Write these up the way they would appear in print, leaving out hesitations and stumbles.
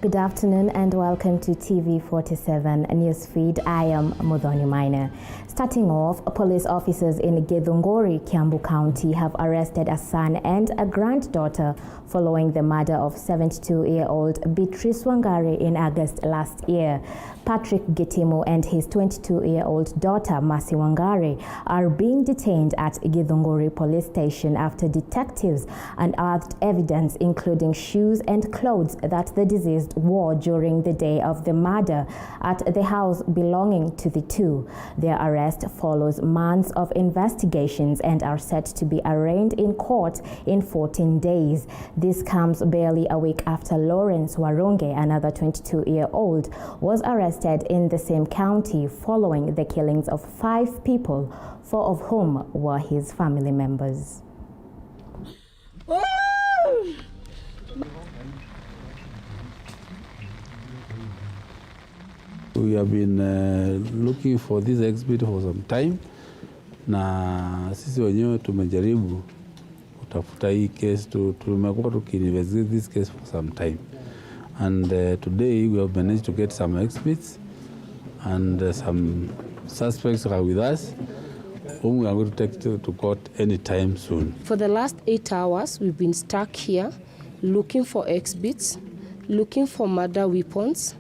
Good afternoon and welcome to TV47 Newsfeed. I am Mudhoni Minor. Starting off, police officers in Githunguri, Kiambu County have arrested a son and a granddaughter following the murder of 72-year-old Beatrice Wangari in August last year. Patrick Gitimo and his 22-year-old daughter Mercy Wangari are being detained at Githunguri police station after detectives unearthed evidence including shoes and clothes that the deceased wore during the day of the murder at the house belonging to the two. Their arrest follows months of investigations and are set to be arraigned in court in 14 days. This comes barely a week after Lawrence Warunge, another 22-year-old, was arrested in the same county following the killings of 5 people, 4 of whom were his family members. We have been looking for this exhibit for some time, na sisi wenyewe tumejaribu kutafuta hii case, tumekuwa tukiinvestigate this case for some time, and today we have managed to get some exhibits and some suspects are with us whom we are going to take to court anytime soon. For the last 8 hours, we've been stuck here looking for exhibits, looking for murder weapons,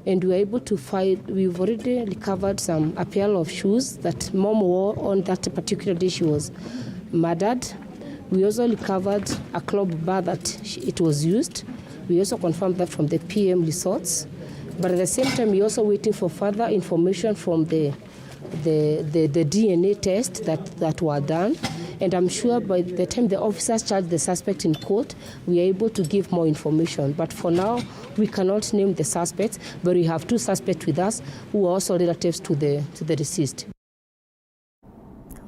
and we were able to find, we've already recovered a pair of shoes that Mom wore on that particular day she was murdered. We also recovered a club bar that it was used. We also confirmed that from the PM resorts. But at the same time, we're also waiting for further information from the DNA test that were done. And I'm sure by the time the officers charge the suspect in court, we are able to give more information. But for now, we cannot name the suspects, but we have 2 suspects with us who are also relatives to the deceased.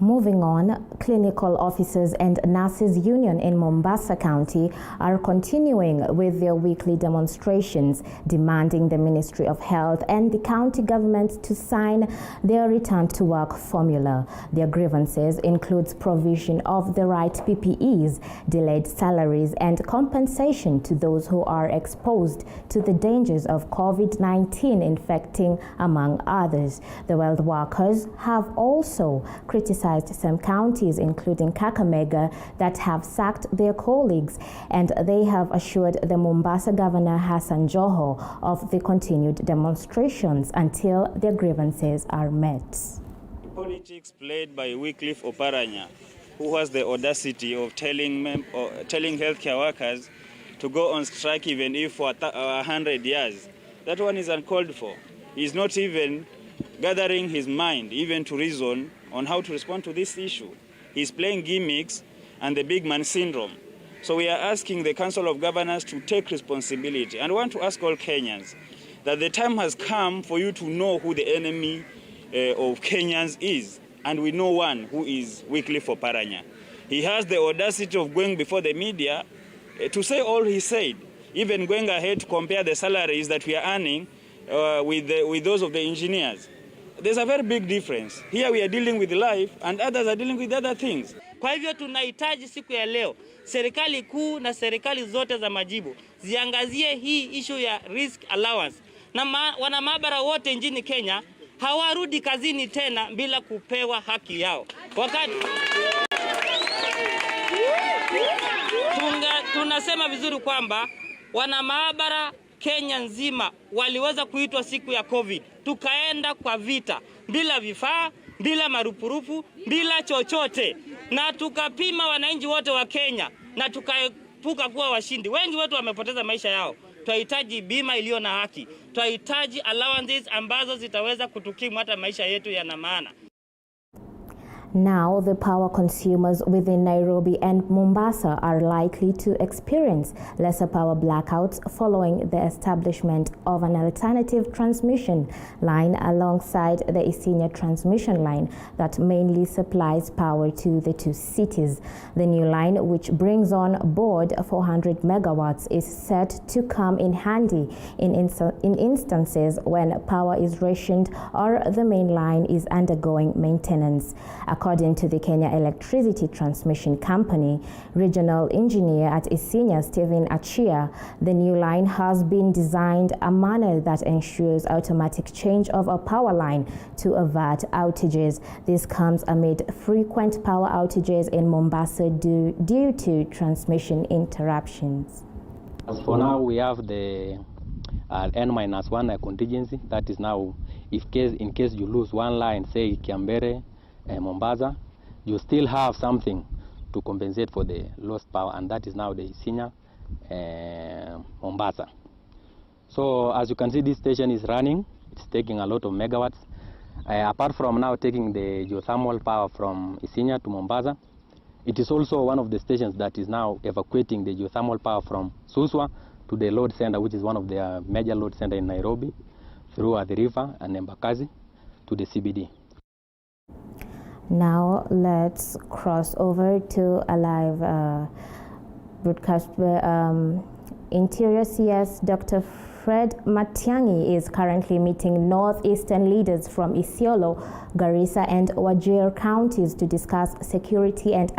Moving on, clinical officers and nurses union in Mombasa County are continuing with their weekly demonstrations demanding the Ministry of Health and the county government to sign their return to work formula. Their grievances includes provision of the right PPEs, delayed salaries and compensation to those who are exposed to the dangers of COVID-19 infecting, among others. The health workers have also criticized some counties, including Kakamega, that have sacked their colleagues, and they have assured the Mombasa Governor Hassan Joho of the continued demonstrations until their grievances are met. Politics played by Wycliffe Oparanya, who has the audacity of telling healthcare workers to go on strike even if for 100 years. That one is uncalled for. He's not even gathering his mind even to reason on how to respond to this issue. He's playing gimmicks and the big man syndrome. So we are asking the Council of Governors to take responsibility. And I want to ask all Kenyans that the time has come for you to know who the enemy of Kenyans is. And we know one, who is Wycliffe Oparanya. He has the audacity of going before the media to say all he said, even going ahead to compare the salaries that we are earning with those of the engineers. There's a very big difference. Here we are dealing with life and others are dealing with other things. Kwa hivyo tunahitaji siku ya leo serikali kuu na serikali zote za majibu ziangazie hii issue ya risk allowance. Na wana maabara wote nchini Kenya hawarudi kazini tena bila kupewa haki yao. Wakati tunasema vizuri kwamba wana maabara Kenya nzima waliweza kuitwa siku ya COVID. Tukaenda kwa vita bila vifaa, bila marupurupu, bila chochote, na tukapima wananchi wote wa Kenya na tukaepuka kuwa washindi. Wengi wetu wamepoteza maisha yao. Tunahitaji bima iliyo na haki. Tunahitaji allowances ambazo zitaweza kutukimu hata maisha yetu yana maana. Now, the power consumers within Nairobi and Mombasa are likely to experience lesser power blackouts following the establishment of an alternative transmission line alongside the Isinya transmission line that mainly supplies power to the 2 cities. The new line, which brings on board 400 megawatts, is set to come in handy in instances when power is rationed or the main line is undergoing maintenance. According to the Kenya Electricity Transmission Company, regional engineer at Isinya, Stephen Achia, the new line has been designed a manner that ensures automatic change of a power line to avert outages. This comes amid frequent power outages in Mombasa due to transmission interruptions. As for now, we have the N-1 contingency. That is now, in case you lose one line, say Kiambere, Mombasa, you still have something to compensate for the lost power, and that is now the Isinya, Mombasa. So as you can see, this station is running. It's taking a lot of megawatts. Apart from now taking the geothermal power from Isinya to Mombasa, it is also one of the stations that is now evacuating the geothermal power from Suswa to the load center, which is one of their major load center in Nairobi, through the river and Embakasi to the CBD. Now let's cross over to a live broadcast where Interior CS Dr. Fred Matiang'i is currently meeting northeastern leaders from Isiolo, Garissa and Wajir counties to discuss security and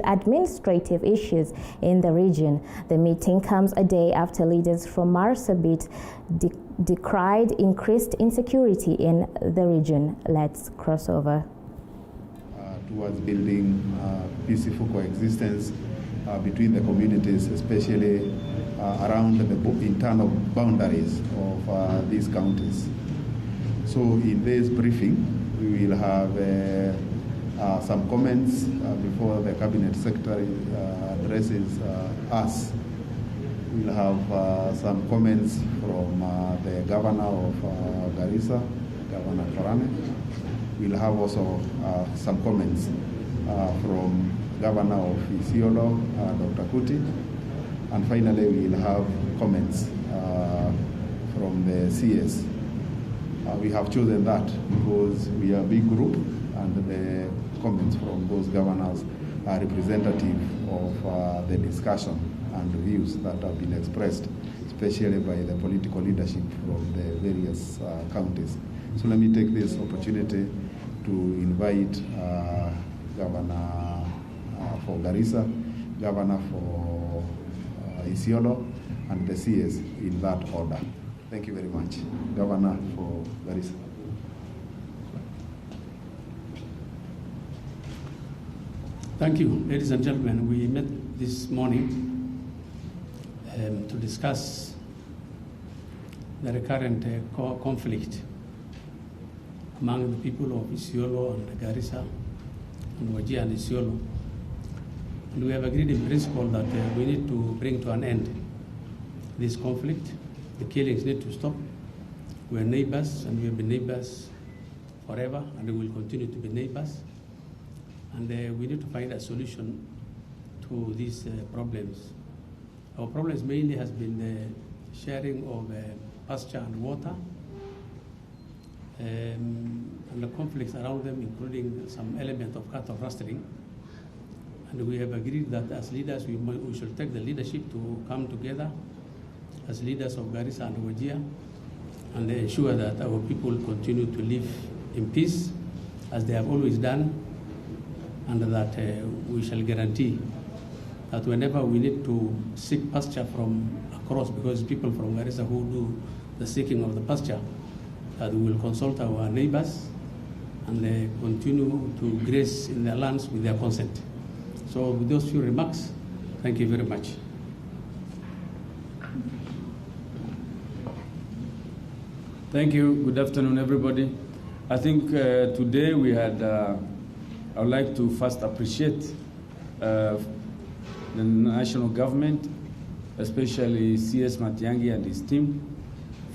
administrative issues in the region. The meeting comes a day after leaders from Marsabit decried increased insecurity in the region. Let's cross over. Towards building peaceful coexistence between the communities, especially around the internal boundaries of these counties. So in this briefing, we will have some comments before the Cabinet Secretary addresses us. We'll have some comments from the Governor of Garissa, Governor Korane. We'll have also some comments from Governor of Isiolo, Dr. Kuti. And finally, we'll have comments from the CS. We have chosen that because we are a big group, and the comments from those governors are representative of the discussion and views that have been expressed, especially by the political leadership from the various counties. So let me take this opportunity to invite Governor for Garissa, Governor for Isiolo, and the CS in that order. Thank you very much. Governor for Garissa. Thank you, ladies and gentlemen. We met this morning to discuss the recurrent conflict among the people of Isiolo and Garissa and Wajir and Isiolo. And we have agreed in principle that we need to bring to an end this conflict. The killings need to stop. We're neighbors, and we have been neighbors forever, and we will continue to be neighbors. And we need to find a solution to these problems. Our problems mainly has been the sharing of pasture and water, and the conflicts around them, including some element of cattle rustling. And we have agreed that as leaders, we should take the leadership to come together as leaders of Garissa and Wajir and ensure that our people continue to live in peace as they have always done, and that we shall guarantee that whenever we need to seek pasture from across, because people from Garissa who do the seeking of the pasture, that we will consult our neighbors and continue to graze in their lands with their consent. So with those few remarks, thank you very much. Thank you. Good afternoon, everybody. I think today we had, I would like to first appreciate the national government, especially CS Matiang'i and his team,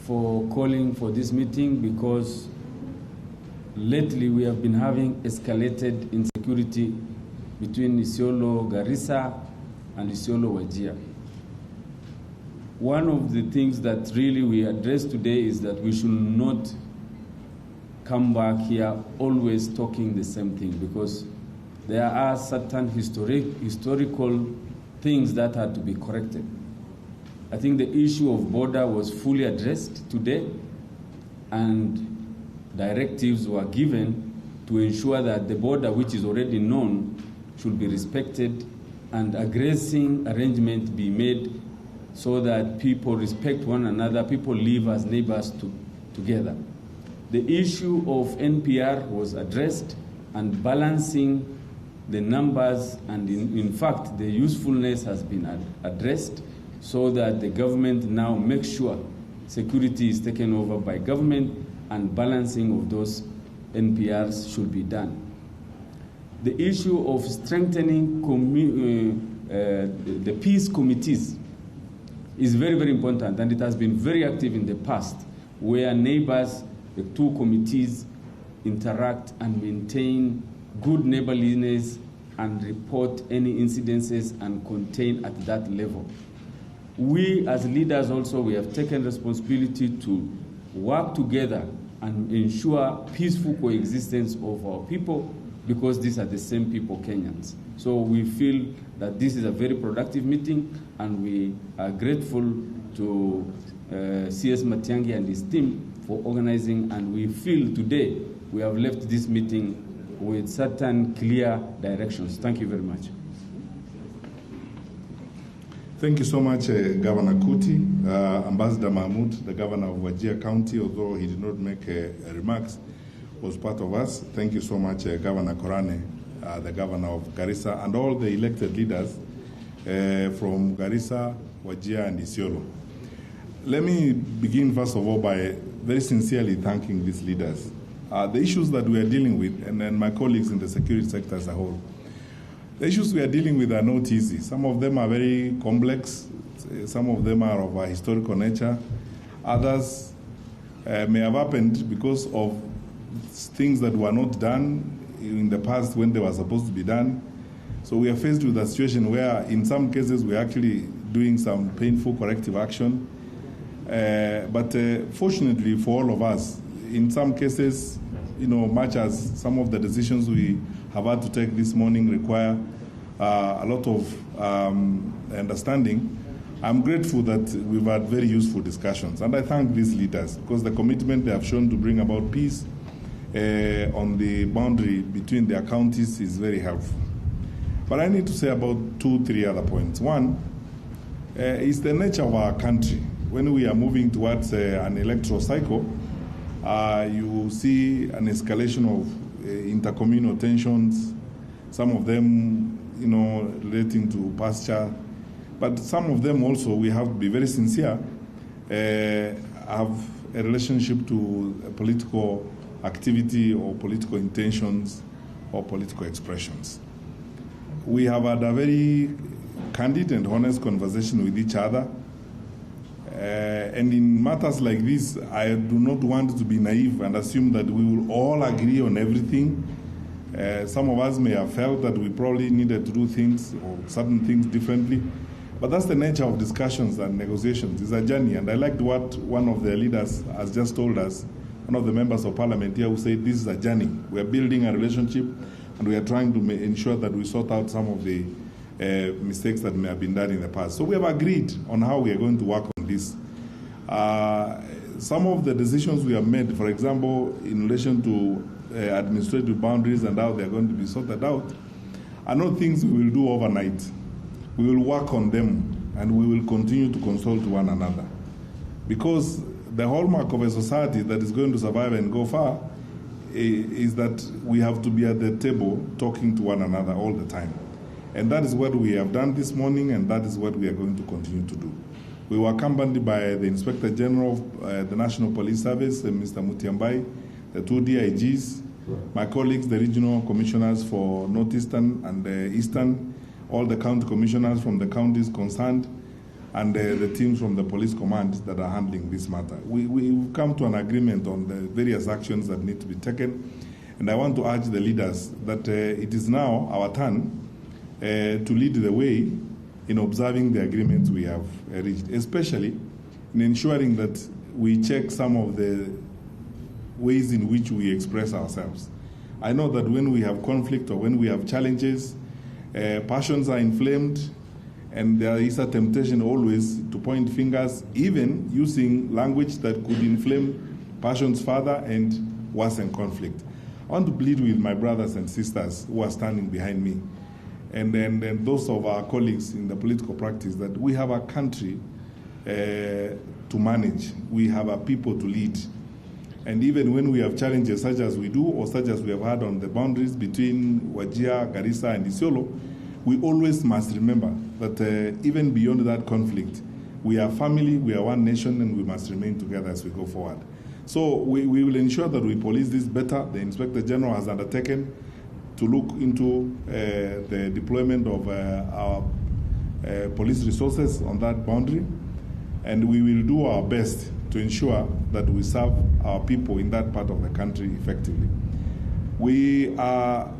for calling for this meeting, because lately we have been having escalated insecurity between Isiolo, Garissa, and Isiolo, Wajir. One of the things that really we address today is that we should not come back here always talking the same thing, because there are certain historical things that had to be corrected. I think the issue of border was fully addressed today, and directives were given to ensure that the border, which is already known, should be respected, and a grazing arrangement be made so that people respect one another, people live as neighbors together. The issue of NPR was addressed, and balancing the numbers and in fact the usefulness has been addressed, so that the government now makes sure security is taken over by government and balancing of those NPRs should be done. The issue of strengthening the peace committees is very, very important, and it has been very active in the past, where neighbors, the two committees interact and maintain good neighborliness and report any incidences and contain at that level. We as leaders also, we have taken responsibility to work together and ensure peaceful coexistence of our people, because these are the same people, Kenyans. So we feel that this is a very productive meeting, and we are grateful to CS Matiang'i and his team for organizing, and we feel today we have left this meeting with certain clear directions. Thank you very much. Thank you so much, Governor Kuti. Ambassador Mahmoud, the governor of Wajir County, although he did not make remarks, was part of us. Thank you so much, Governor Korane, the governor of Garissa, and all the elected leaders from Garissa, Wajir, and Isiolo. Let me begin, first of all, by very sincerely thanking these leaders. The issues that we are dealing with, and then my colleagues in the security sector as a whole, the issues we are dealing with are not easy. Some of them are very complex. Some of them are of a historical nature. Others may have happened because of things that were not done in the past when they were supposed to be done. So we are faced with a situation where, in some cases, we're actually doing some painful corrective action. But fortunately for all of us, in some cases, much as some of the decisions we have had to take this morning require a lot of understanding, I'm grateful that we've had very useful discussions. And I thank these leaders, because the commitment they have shown to bring about peace on the boundary between their counties is very helpful. But I need to say about 2-3 other points. One is the nature of our country. When we are moving towards an electoral cycle, you see an escalation of intercommunal tensions, some of them, relating to pasture, but some of them also, we have to be very sincere, have a relationship to political activity or political intentions or political expressions. We have had a very candid and honest conversation with each other. And in matters like this, I do not want to be naive and assume that we will all agree on everything. Some of us may have felt that we probably needed to do things or certain things differently. But that's the nature of discussions and negotiations. It's a journey. And I liked what one of the leaders has just told us, one of the members of parliament here, who said this is a journey. We are building a relationship, and we are trying to ensure that we sort out some of the mistakes that may have been done in the past. So we have agreed on how we are going to work on this. Some of the decisions we have made, for example, in relation to administrative boundaries and how they are going to be sorted out, are not things we will do overnight. We will work on them, and we will continue to consult one another. Because the hallmark of a society that is going to survive and go far is that we have to be at the table talking to one another all the time. And that is what we have done this morning, and that is what we are going to continue to do. We were accompanied by the Inspector General of the National Police Service, Mr. Mutiambai, the 2 DIGs, my colleagues, the regional commissioners for Northeastern and Eastern, all the county commissioners from the counties concerned, and the teams from the police command that are handling this matter. We've come to an agreement on the various actions that need to be taken, and I want to urge the leaders that it is now our turn to lead the way in observing the agreements we have reached, especially in ensuring that we check some of the ways in which we express ourselves. I know that when we have conflict or when we have challenges, passions are inflamed, and there is a temptation always to point fingers, even using language that could inflame passions further and worsen conflict. I want to plead with my brothers and sisters who are standing behind me, and then those of our colleagues in the political practice, that we have a country to manage. We have a people to lead. And even when we have challenges such as we do, or such as we have had on the boundaries between Wajir, Garissa, and Isiolo, we always must remember that even beyond that conflict, we are family, we are one nation, and we must remain together as we go forward. So we will ensure that we police this better. The Inspector General has undertaken to look into the deployment of our police resources on that boundary, and we will do our best to ensure that we serve our people in that part of the country effectively. We are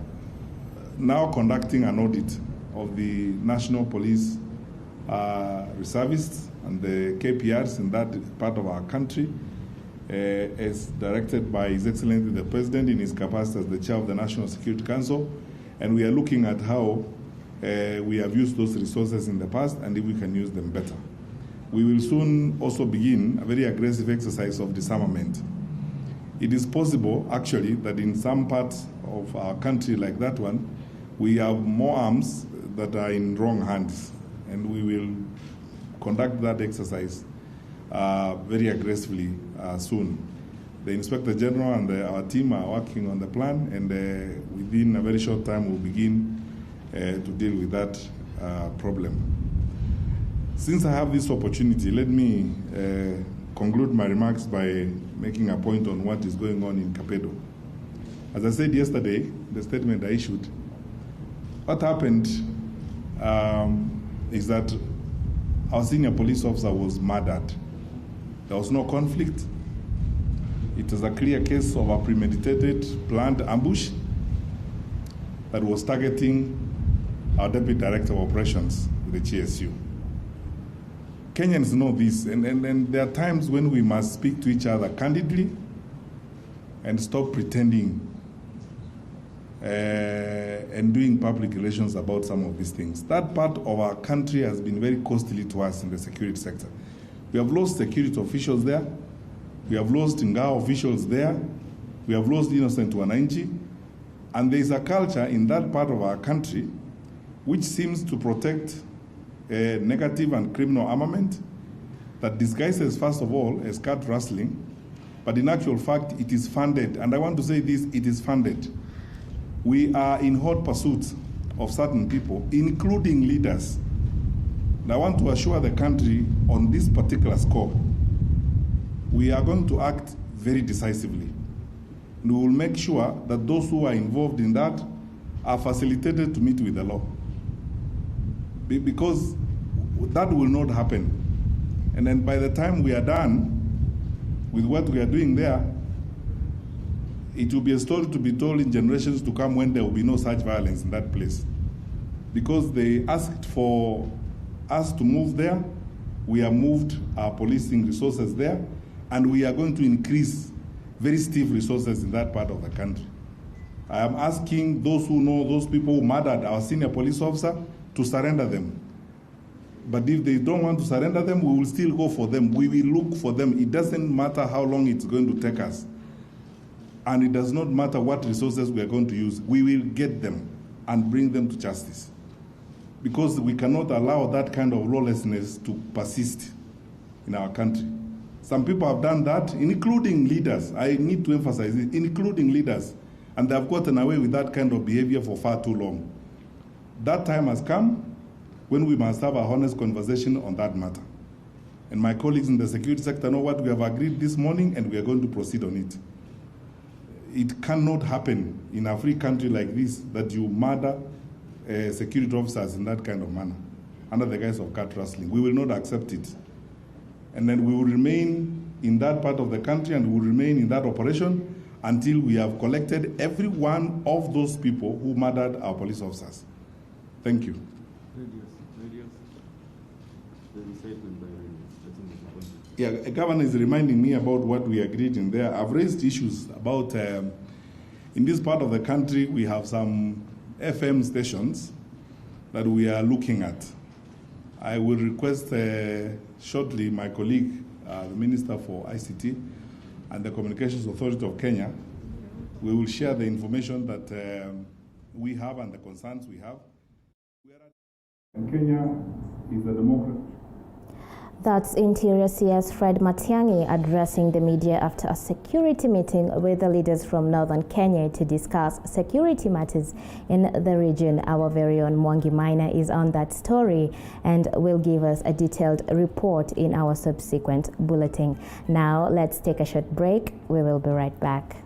now conducting an audit of the National Police Reservists and the KPRs in that part of our country, as directed by His Excellency the President in his capacity as the Chair of the National Security Council. And we are looking at how we have used those resources in the past and if we can use them better. We will soon also begin a very aggressive exercise of disarmament. It is possible, actually, that in some parts of our country like that one, we have more arms that are in wrong hands, and we will conduct that exercise very aggressively soon. The Inspector General and our team are working on the plan, and within a very short time we'll begin to deal with that problem. Since I have this opportunity, let me conclude my remarks by making a point on what is going on in Kapedo. As I said yesterday, the statement I issued, what happened is that our senior police officer was murdered. There was no conflict. It was a clear case of a premeditated, planned ambush that was targeting our Deputy Director of Operations with the GSU. Kenyans know this, and there are times when we must speak to each other candidly and stop pretending and doing public relations about some of these things. That part of our country has been very costly to us in the security sector. We have lost security officials there. We have lost Ngao officials there. We have lost innocent wananchi. And there is a culture in that part of our country which seems to protect negative and criminal armament that disguises, first of all, as cat rustling, but in actual fact, it is funded. And I want to say this, it is funded. We are in hot pursuit of certain people, including leaders. And I want to assure the country on this particular score, we are going to act very decisively. And we will make sure that those who are involved in that are facilitated to meet with the law. Because that will not happen. And then by the time we are done with what we are doing there, it will be a story to be told in generations to come when there will be no such violence in that place. Because they asked for us to move there, we have moved our policing resources there, and we are going to increase very stiff resources in that part of the country. I am asking those who know those people who murdered our senior police officer to surrender them. But if they don't want to surrender them, we will still go for them. We will look for them. It doesn't matter how long it's going to take us. And it does not matter what resources we are going to use. We will get them and bring them to justice. Because we cannot allow that kind of lawlessness to persist in our country. Some people have done that, including leaders. I need to emphasize it, including leaders. And they have gotten away with that kind of behavior for far too long. That time has come when we must have a honest conversation on that matter. And my colleagues in the security sector know what we have agreed this morning, and we are going to proceed on it. It cannot happen in a free country like this that you murder security officers in that kind of manner, under the guise of cat rustling. We will not accept it. And then we will remain in that part of the country, and we will remain in that operation until we have collected every one of those people who murdered our police officers. Thank you. Yeah, the governor is reminding me about what we agreed in there. I've raised issues about, in this part of the country, we have some FM stations that we are looking at. I will request shortly my colleague, the Minister for ICT and the Communications Authority of Kenya, We will share the information that we have and the concerns we have. Kenya is a democracy. That's Interior CS Fred Matiang'i addressing the media after a security meeting with the leaders from northern Kenya to discuss security matters in the region. Our very own Mwangi Maina is on that story and will give us a detailed report in our subsequent bulletin. Now let's take a short break. We will be right back.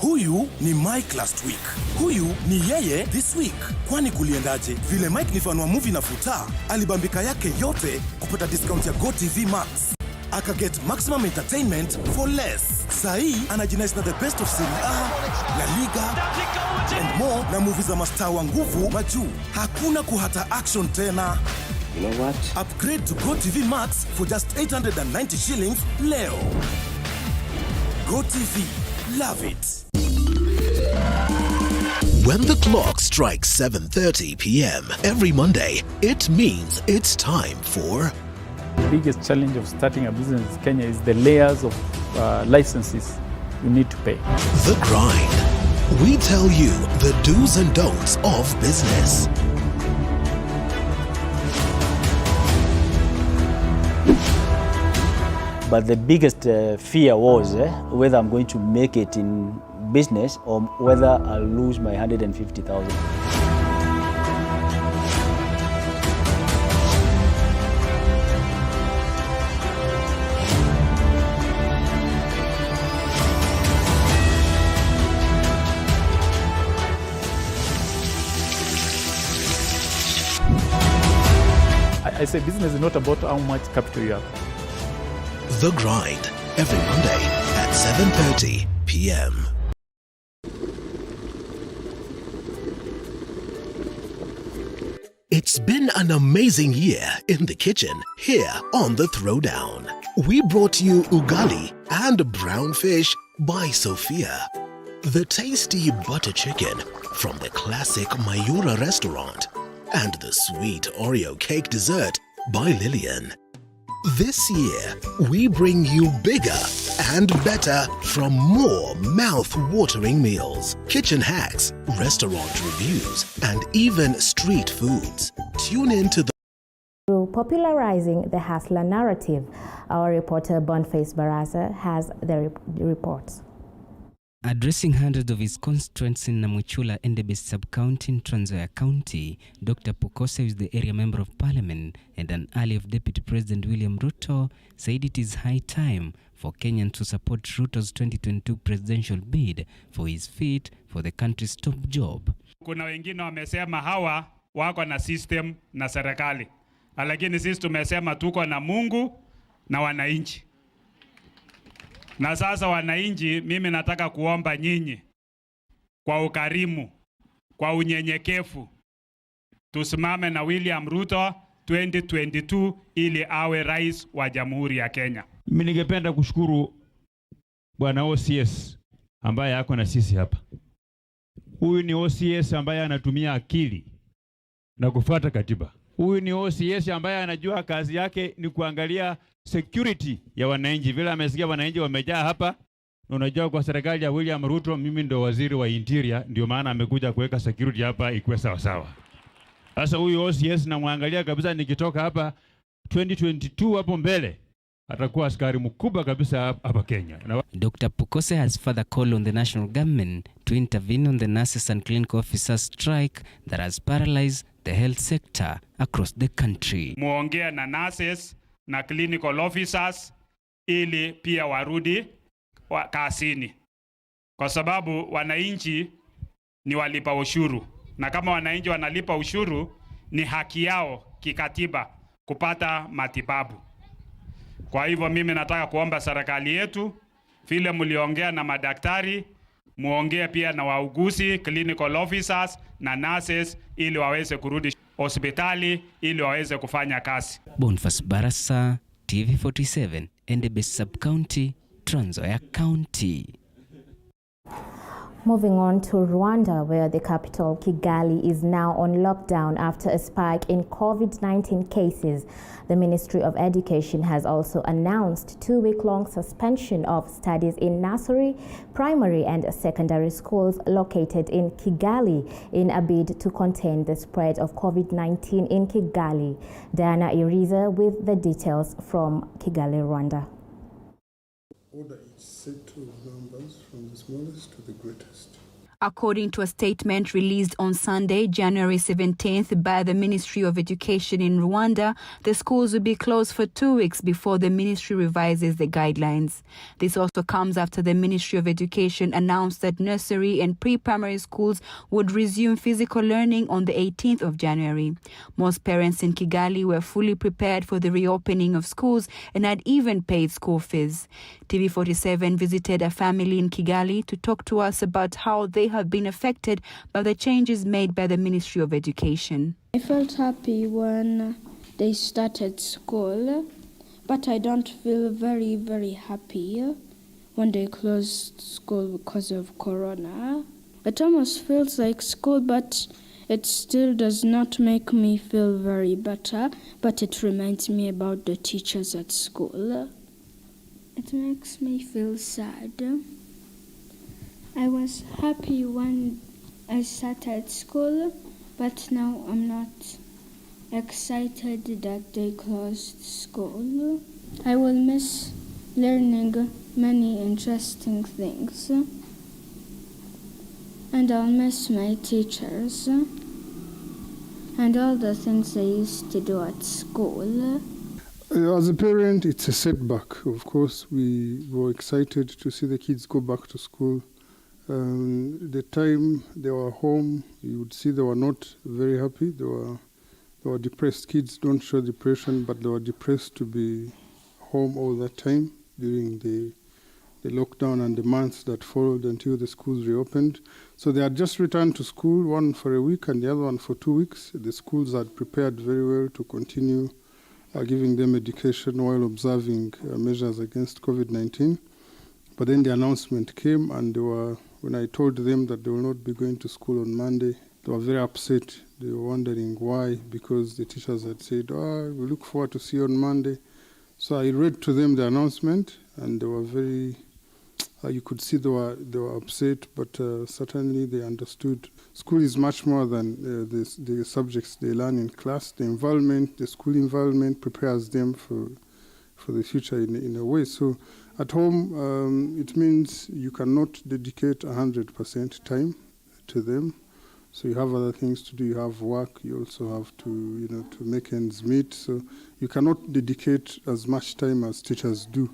Huyu ni Mike last week. Huyu ni yeye this week. Kwani kuliendaje? Vile Mike ni fan wa movie na futa, alibambika yake yote kupata discount ya GoTV Max. Aka get maximum entertainment for less. Sahi anajinais na the best of Serie A, La Liga, and more na movies za mastaa wa nguvu majuu. Hakuna kuhata action tena. You know what? Upgrade to GoTV Max for just 890 shillings leo. GoTV. Love it. When the clock strikes 7:30 p.m. every Monday, it means it's time for... The biggest challenge of starting a business in Kenya is the layers of licenses you need to pay. The Grind. We tell you the do's and don'ts of business. But the biggest fear was whether I'm going to make it in business or whether I'll lose my 150,000. I say business is not about how much capital you have. The Grind, every Monday at 7:30 p.m. It's been an amazing year in the kitchen here on The Throwdown. We brought you ugali and brown fish by Sophia. The tasty butter chicken from the classic Mayura restaurant. And the sweet Oreo cake dessert by Lillian. This year, we bring you bigger and better from more mouth-watering meals, kitchen hacks, restaurant reviews, and even street foods. Tune in to the... Through popularizing the hustler narrative, our reporter Boniface Baraza has the reports. Addressing hundreds of his constituents in Namuchula Endebess sub-county in Trans Nzoia County, Dr. Pukose, is the area member of parliament and an ally of Deputy President William Ruto, said it is high time for Kenyans to support Ruto's 2022 presidential bid for his fit for the country's top job. Kuna wengine wamesema hawa wako na system na serikali, lakini sisi tumesema tuko na Mungu na wananchi. Na sasa wananchi, mimi nataka kuomba nyinyi kwa ukarimu, kwa unyenyekevu, tusimame na William Ruto 2022 ili awe rais wa Jamhuri ya Kenya. Mimi ningependa kushukuru Bwana OCS ambaye yako na sisi hapa. Huyu ni OCS ambaye anatumia akili na kufuata katiba. Huyu ni OCS ambaye anajua kazi yake ni kuangalia security ya wananchi. Vile amesikia wananchi wamejaa hapa, na unajua kwa serikali ya William Ruto mimi ndo waziri wa interior, ndio maana amekuja kuweka security hapa ikuwe sawa sawa. Sasa huyu OCS namwangalia kabisa, nikitoka hapa 2022 hapo mbele atakuwa askari mkubwa kabisa hapa Kenya. Dr. Pukose has further called on the national government to intervene on the nurses and clinical officers strike that has paralyzed the health sector across the country. Muongea na nurses na clinical officers ili pia warudi kazini, kwa sababu wananchi ni walipa ushuru, na kama wananchi wanalipa ushuru ni haki yao kikatiba kupata matibabu. Kwa hivyo mimi nataka kuomba serikali yetu, vile mliongea na madaktari, muongee pia na wauguzi, clinical officers na nurses ili waweze kurudi hospitali ili waweze kufanya kazi. Boniface Barasa, TV47, Endebe Sub-County, Trans Nzoia County. Moving on to Rwanda, where the capital, Kigali, is now on lockdown after a spike in COVID-19 cases. The Ministry of Education has also announced 2-week-long suspension of studies in nursery, primary and secondary schools located in Kigali in a bid to contain the spread of COVID-19 in Kigali. Diana Iriza with the details from Kigali, Rwanda. Order each set of numbers from the smallest to the greatest. According to a statement released on Sunday, January 17th by the Ministry of Education in Rwanda, the schools will be closed for 2 weeks before the ministry revises the guidelines. This also comes after the Ministry of Education announced that nursery and pre-primary schools would resume physical learning on the 18th of January. Most parents in Kigali were fully prepared for the reopening of schools and had even paid school fees. TV47 visited a family in Kigali to talk to us about how they have been affected by the changes made by the Ministry of Education. I felt happy when they started school, but I don't feel very, very happy when they closed school because of Corona. It almost feels like school, but it still does not make me feel very better, but it reminds me about the teachers at school. It makes me feel sad. I was happy when I started school, but now I'm not excited that they closed school. I will miss learning many interesting things, and I'll miss my teachers and all the things I used to do at school. As a parent, it's a setback. Of course, we were excited to see the kids go back to school. The time they were home, you would see they were not very happy. They were depressed. Kids don't show depression, but they were depressed to be home all that time during the lockdown and the months that followed until the schools reopened. So they had just returned to school, one for a week and the other one for 2 weeks. The schools had prepared very well to continue giving them education while observing measures against COVID-19. But then the announcement came, and when I told them that they will not be going to school on Monday, they were very upset. They were wondering why, because the teachers had said, we look forward to see you on Monday. So I read to them the announcement, and they were very, you could see they were upset, but certainly they understood. School is much more than the subjects they learn in class. The environment, the school environment prepares them for the future in a way. So at home, it means you cannot dedicate 100% time to them. So you have other things to do. You have work. You also have to, to make ends meet. So you cannot dedicate as much time as teachers do.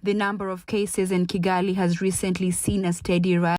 The number of cases in Kigali has recently seen a steady rise.